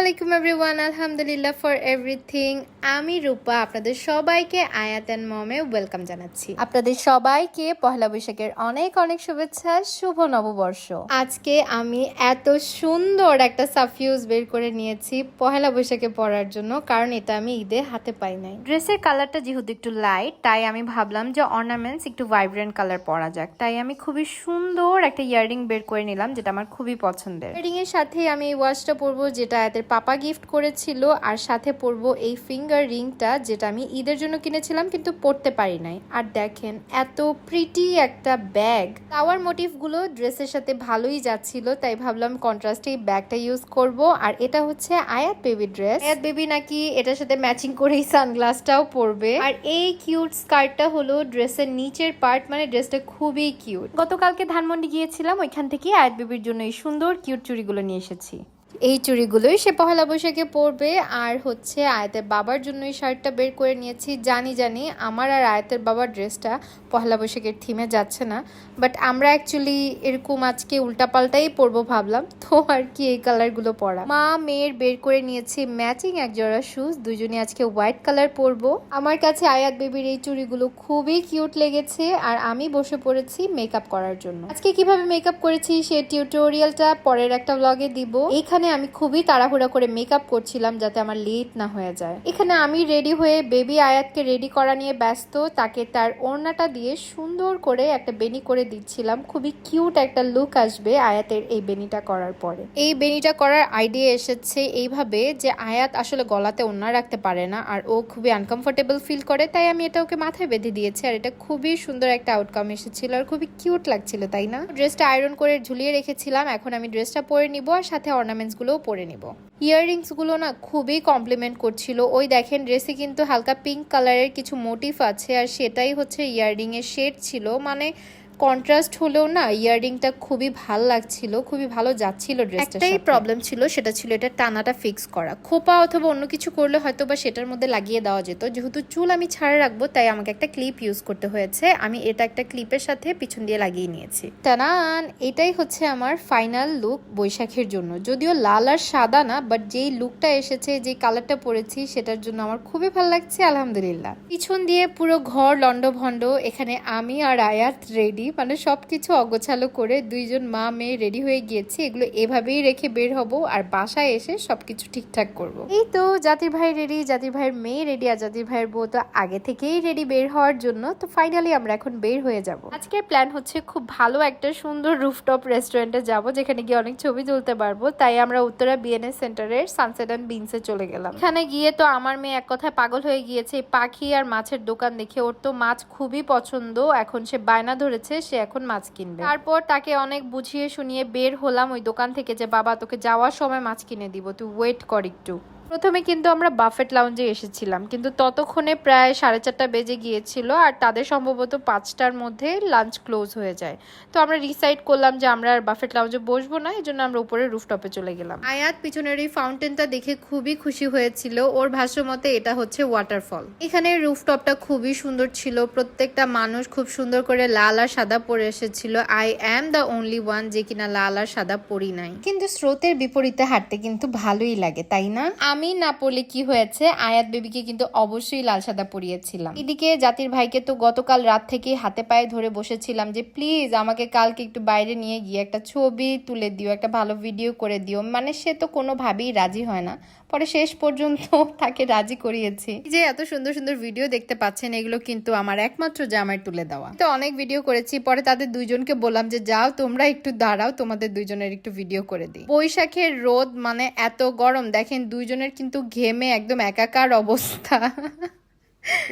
আলাইকুম এভরিওয়ান, আলহামদুলিল্লাহ for everything. আমি রূপা আপনাদের সবাইকে আয়াত এন্ড মমে ওয়েলকাম জানাচ্ছি। আপনাদের সবাইকে পহেলা বৈশাখের অনেক অনেক শুভেচ্ছা, শুভ নববর্ষ। আজকে আমি এত সুন্দর একটা সাফিউজ বের করে নিয়েছি পহেলা বৈশাখে পরার জন্য, কারণ এটা আমি ঈদে হাতে পাই নাই। ড্রেসের কালারটা যেহেতু একটু লাইট, তাই আমি ভাবলাম যে অর্নামেন্টস একটু ভাইব্রেন্ট কালার পরা যাক। তাই আমি খুবই সুন্দর একটা ইয়াররিং বের করে নিলাম, যেটা আমার খুবই পছন্দের। ইয়াররিং এর সাথে আমি এই ওয়াচটা পরবো, যেটা আয়াতের পাপা গিফট করেছিল, আর সাথে পরবো এই ফিঙ্গার রিংটা, যেটা আমি ঈদের জন্য কিনেছিলাম কিন্তু পরতে পারি নাই। আর দেখেন এত প্রিটি একটা ব্যাগ, টাওয়ার মোটিভ গুলো ড্রেসের সাথে ভালোই যাচ্ছিল, তাই ভাবলাম কন্ট্রাস্টে এই ব্যাগটা ইউজ করব। আর এটা হচ্ছে আয়াত বেবি ড্রেস। আয়াত বেবি নাকি এটার সাথে ম্যাচিং করেই সানগ্লাসটাও পরবে। আর এই কিউট স্কার্টটা হলো ড্রেসের নিচের পার্ট, মানে ড্রেসটা খুবই কিউট। গতকালকে ধানমন্ডি গিয়েছিলাম, ওইখান থেকে আয়াত বেবির জন্য এই সুন্দর কিউট চুড়িগুলো নিয়ে এসেছি। এই চুড়িগুলোই সে পহেলা বৈশাখে পরবে। আর হচ্ছে আয়াতের বাবার জন্য এই শার্টটা বের করে নিয়েছি। জানি আমার আর আয়াতের বাবার ড্রেসটা পহেলা বৈশাখের থিমে যাচ্ছে না, বাট আমরা অ্যাকচুয়ালি এরকম আজকে উল্টাপাল্টাই পরবো ভাবলাম, তো আর কি এই কালারগুলো পরা। মা মেয়ের বের করে নিয়েছি ম্যাচিং এক জোড়া শুজ, দুজনে আজকে হোয়াইট কালার পরবো। আমার কাছে আয়াত বেবির এই চুড়িগুলো খুবই কিউট লেগেছে, আর আমি বসে পড়েছি মেকআপ করার জন্য। আজকে কিভাবে মেকআপ করেছি সে টিউটোরিয়ালটা পরের একটা ব্লগে দিব। এইখানে আমি খুবই তাড়াহুড়া করে মেকআপ করছিলাম যাতে আমার লেট না হয়ে যায়। এখানে আমি রেডি হয়ে বেবি আয়াতকে রেডি করা নিয়ে ব্যস্ত, তাকে তার ওড়নাটা দিয়ে সুন্দর করে একটা বেনি করে দিচ্ছিলাম। খুবই কিউট একটা লুক আসবে আয়াতের এই বেনিটা করার পরে। এই বেনিটা করার আইডিয়া এসেছে এইভাবে যে আয়াত আসলে গলাতে ওড়না রাখতে পারে না, আর ও খুবই আনকমফোর্টেবল ফিল করে, তাই আমি এটা ওকে মাথায় বেঁধে দিয়েছি। আর এটা খুবই সুন্দর একটা আউটকাম এসেছিল, আর খুবই কিউট লাগছিল, তাই না? ড্রেসটা আয়রন করে ঝুলিয়ে রেখেছিলাম, এখন আমি ড্রেসটা পরে নিব আর সাথে অর্নামেন্টস গুলোও পরে নিব। ইয়াররিংস গুলো না খুবই কমপ্লিমেন্ট করছিল। ওই দেখেন ড্রেসে কিন্তু হালকা পিঙ্ক কালারের কিছু মোটিভ আছে, আর সেটাই হচ্ছে ইয়াররিং এর শেড ছিল। মানে কন্ট্রাস্ট হলেও না ইয়াররিংটা খুবই ভালো লাগছিল, খুবই ভালো যাচ্ছিল ড্রেসটা। একটাই প্রবলেম ছিল, সেটা ছিল এটা টানাটা ফিক্স করা। খোপা অথবা অন্য কিছু করলে হয়তো বা সেটার মধ্যে লাগিয়ে দেওয়া যেত। যেহেতু চুল আমি ছাড়া রাখবো, তাই আমাকে একটা ক্লিপ ইউজ করতে হয়েছে। আমি এটা একটা ক্লিপের সাথে পিছন দিয়ে লাগিয়ে নিয়েছি। টানান, এটাই হচ্ছে আমার ফাইনাল লুক বৈশাখের জন্য। যদিও লাল আর সাদা না, বাট যেই লুকটা এসেছে, যে কালারটা পরেছি, সেটার জন্য আমার খুবই ভালো লাগছে, আলহামদুলিল্লাহ। পিছন দিয়ে পুরো ঘর লন্ডভন্ড। এখানে আমি আর আয়াত রেডি, মানে সবকিছু অগোছালো করে দুইজন মা মেয়ে রেডি হয়ে গিয়েছি। এগুলো এভাবেই রেখে বের হব, আর বাসায় এসে সবকিছু ঠিকঠাক করব। এই তো জাতির ভাই রেডি, জাতির ভাইয়ের মেয়ে রেডি, আর জাতির ভাইয়ের বউ তো আগে থেকেই রেডি বের হওয়ার জন্য। তো ফাইনালি আমরা এখন বের হয়ে যাব। আজকের প্ল্যান হচ্ছে খুব ভালো একটা সুন্দর রুফটপ রেস্টুরেন্টে যাব, যেখানে গিয়ে অনেক ছবি তুলতে পারবো। তাই আমরা উত্তরা বিএনএস সেন্টারের সানসেট অ্যান্ড বিনসে চলে গেলাম। এখানে গিয়ে তো আমার মেয়ে এক কথায় পাগল হয়ে গিয়েছে পাখি আর মাছের দোকান দেখে। ওর তো মাছ খুবই পছন্দ, এখন সে বায়না ধরেছে সে এখন মাছ কিনবে। তারপর তাকে অনেক বুঝিয়ে শুনিয়ে বের হলাম ওই দোকান থেকে, যে বাবা তোকে যাওয়ার সময় মাছ কিনে দিব, তুই ওয়েট কর একটু। প্রথমে কিন্তু আমরা বাফেট লাউঞ্জে এসেছিলাম, কিন্তু ততক্ষণে প্রায় 4:30 বেজে গিয়েছিল, আর তাদের সম্ভবত 5টার মধ্যে লাঞ্চ ক্লোজ হয়ে যায়। তো আমরা ডিসাইড করলাম যে আমরা আর বাফেট লাউঞ্জে বসবো না, এই জন্য আমরা উপরে রুফটপে চলে গেলাম। আয়াত পিছনের এই ফাউন্টেনটা দেখে খুবই খুশি হয়েছিল। ওর ভাষ্য মতে এটা হচ্ছে ওয়াটারফল। এখানে রুফটপটা খুবই সুন্দর ছিল। প্রত্যেকটা মানুষ খুব সুন্দর করে লাল আর সাদা পরে এসেছিল। I am the only one যে কিনা লাল আর সাদা পরি নাই। কিন্তু স্রোতের বিপরীতে হাঁটতে কিন্তু ভালোই লাগে, তাই না? আমি না পড়লে কি হয়েছে, আয়াত বেবিকে কিন্তু অবশ্যই লাল সাদা পরিয়েছিলাম। এদিকে জাতির ভাইকে তো গতকাল রাত থেকে হাতে পায়ে ধরে বসেছিলাম যে প্লিজ আমাকে কালকে একটু বাইরে নিয়ে গিয়ে একটা ছবি তুলে দিও, একটা ভালো ভিডিও করে দিও। মানে সে তো কোনোভাবেই রাজি হয় না। পরে শেষ পর্যন্ত তাকে রাজি করিয়েছি। যে এত সুন্দর সুন্দর ভিডিও দেখতে পাচ্ছেন, এগুলো কিন্তু আমার একমাত্র জামাই তুলে দেওয়া। তো অনেক ভিডিও করেছি, পরে তাদের দুইজনকে বললাম যে যাও তোমরা একটু দাঁড়াও, তোমাদের দুইজনের একটু ভিডিও করে দিই। বৈশাখের রোদ, মানে এত গরম, দেখেন দুইজনের কিন্তু ঘেমে একদম একাকার অবস্থা।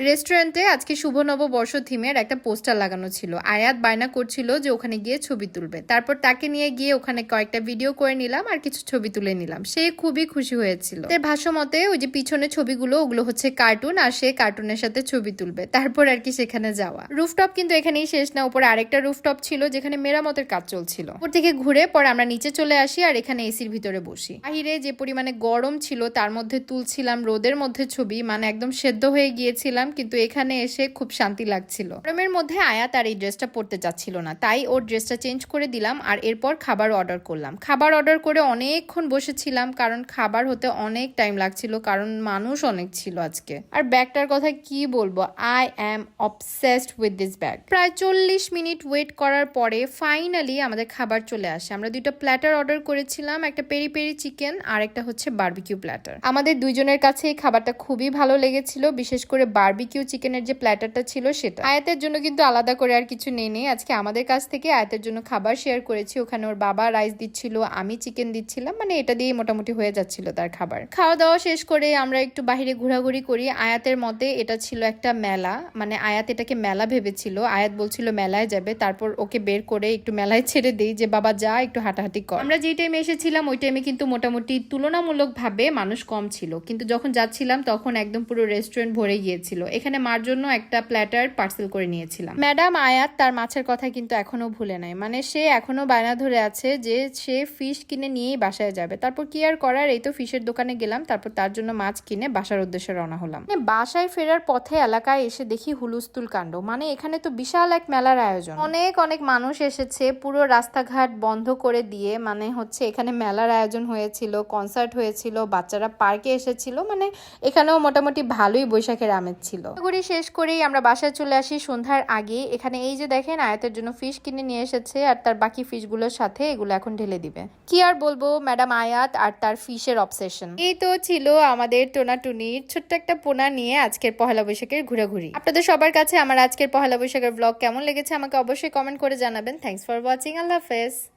রেস্টুরেন্টে আজকে শুভ নববর্ষ থিমের একটা পোস্টার লাগানো ছিল। আয়াত বায়না করছিল যে ওখানে গিয়ে ছবি তুলবে। তারপর তাকে নিয়ে গিয়ে ওখানে কয়েকটা ভিডিও করে নিলাম আর কিছু ছবি তুলে নিলাম। সে খুবই খুশি হয়েছিল। তার ভাষ্য মতে ওই যে পিছনে ছবিগুলো, ওগুলো হচ্ছে কার্টুন, আর সে কার্টুনের সাথে ছবি তুলবে। তারপর আর কি সেখানে যাওয়া। রুফটপ কিন্তু এখানেই শেষ না, উপরে আরেকটা রুফটপ ছিল যেখানে মেরামতের কাজ চলছিল। ওর থেকে ঘুরে পরে আমরা নিচে চলে আসি, আর এখানে এসির ভিতরে বসি। বাহিরে যে পরিমাণে গরম ছিল, তার মধ্যে তুলছিলাম রোদের মধ্যে ছবি, মানে একদম সেদ্ধ হয়ে গিয়েছিলাম। করছিলাম, কিন্তু এখানে এসে খুব শান্তি লাগছিল। গরমের মধ্যে আয়াত আর এই ড্রেসটা পরতে চাচ্ছিল না, তাই ওর ড্রেসটা চেঞ্জ করে দিলাম আর এরপর খাবার অর্ডার করলাম। খাবার অর্ডার করে অনেকক্ষণ বসেছিলাম, কারণ খাবার হতে অনেক টাইম লাগছিল, কারণ মানুষ অনেক ছিল আজকে। আর ব্যাগটার কথা কি বলবো, I am obsessed with this bag. প্রায় 40 মিনিট ওয়েট করার পরে ফাইনালি আমাদের খাবার চলে আসে। আমরা দুটো প্ল্যাটার অর্ডার করেছিলাম, একটা পেরি পেরি চিকেন আর একটা হচ্ছে বারবিকিউ প্ল্যাটার। আমাদের দুইজনের কাছে এই খাবারটা খুবই ভালো লেগেছিল, বিশেষ করে বারবিকিউ চিকেনের যে প্ল্যাটারটা ছিল সেটা। আয়াতের জন্য কিন্তু আলাদা করে আর কিছু নেই, আজকে আমাদের কাছ থেকে আয়াতের জন্য খাবার শেয়ার করেছি। ওখানে ওর বাবা রাইস দিচ্ছিল, আমি চিকেন দিচ্ছিলাম, মানে এটা দিয়েই মোটামুটি হয়ে যাচ্ছিল তার খাবার। খাওয়া দাওয়া শেষ করে আমরা একটু বাহিরে ঘোরাঘুরি করি। আয়াতের মতে এটা ছিল একটা মেলা, মানে আয়াত এটাকে মেলা ভেবেছিল। আয়াত বলছিল মেলায় যাবে, তারপর ওকে বের করে একটু মেলায় ছেড়ে দিই যে বাবা যা একটু হাঁটাহাঁটি কর। আমরা যে টাইমে এসেছিলাম ওই টাইমে কিন্তু মোটামুটি তুলনামূলক ভাবে মানুষ কম ছিল, কিন্তু যখন যাচ্ছিলাম তখন একদম পুরো রেস্টুরেন্ট ভরে গিয়েছিল। এখানে মার জন্য একটা প্ল্যাটার পার্সেল করে নিয়েছিলাম। ম্যাডাম আয়াত তার মাছের কথা কিন্তু এখনো ভুলে নাই, মানে সে এখনো বায়না ধরে আছে যে সে ফিশ কিনে নিয়েই বাসায় যাবে। তারপর কি আর করার, এই তো ফিশের দোকানে গেলাম, তারপর তার জন্য মাছ কিনে বাসার উদ্দেশ্যে রওনা হলাম। বাসায় ফেরার পথে এলাকায় এসে দেখি হুলুস্থুল কাণ্ড, মানে এখানে তো বিশাল এক মেলার আয়োজন। অনেক অনেক মানুষ এসেছে, পুরো রাস্তাঘাট বন্ধ করে দিয়ে, মানে হচ্ছে এখানে মেলার আয়োজন হয়েছিল, কনসার্ট হয়েছিল, বাচ্চারা পার্কে এসেছিল, মানে এখানেও মোটামুটি ভালোই বৈশাখের আমেজ ছিল। ঘুরি শেষ করেই আমরা বাসায় চলে আসি সন্ধ্যার আগে। এখানে এই যে দেখেন আয়াতের জন্য ফিশ কিনে নিয়ে এসেছে, আর তার বাকি ফিশগুলোর সাথে এগুলো এখন ঢেলে দিবে। কি আর বলবো, ম্যাডাম আয়াত আর তার ফিশের অবসেশন। এই তো ছিল আমাদের টোনাটুনির ছোট্ট একটা পোনা নিয়ে আজকের পহেলা বৈশাখের ঘোরাঘুরি। আপনাদের সবার কাছে আমার আজকের পহেলা বৈশাখের ব্লগ কেমন লেগেছে আমাকে অবশ্যই কমেন্ট করে জানাবেন। Thanks for watching. আল্লাহ হাফেজ।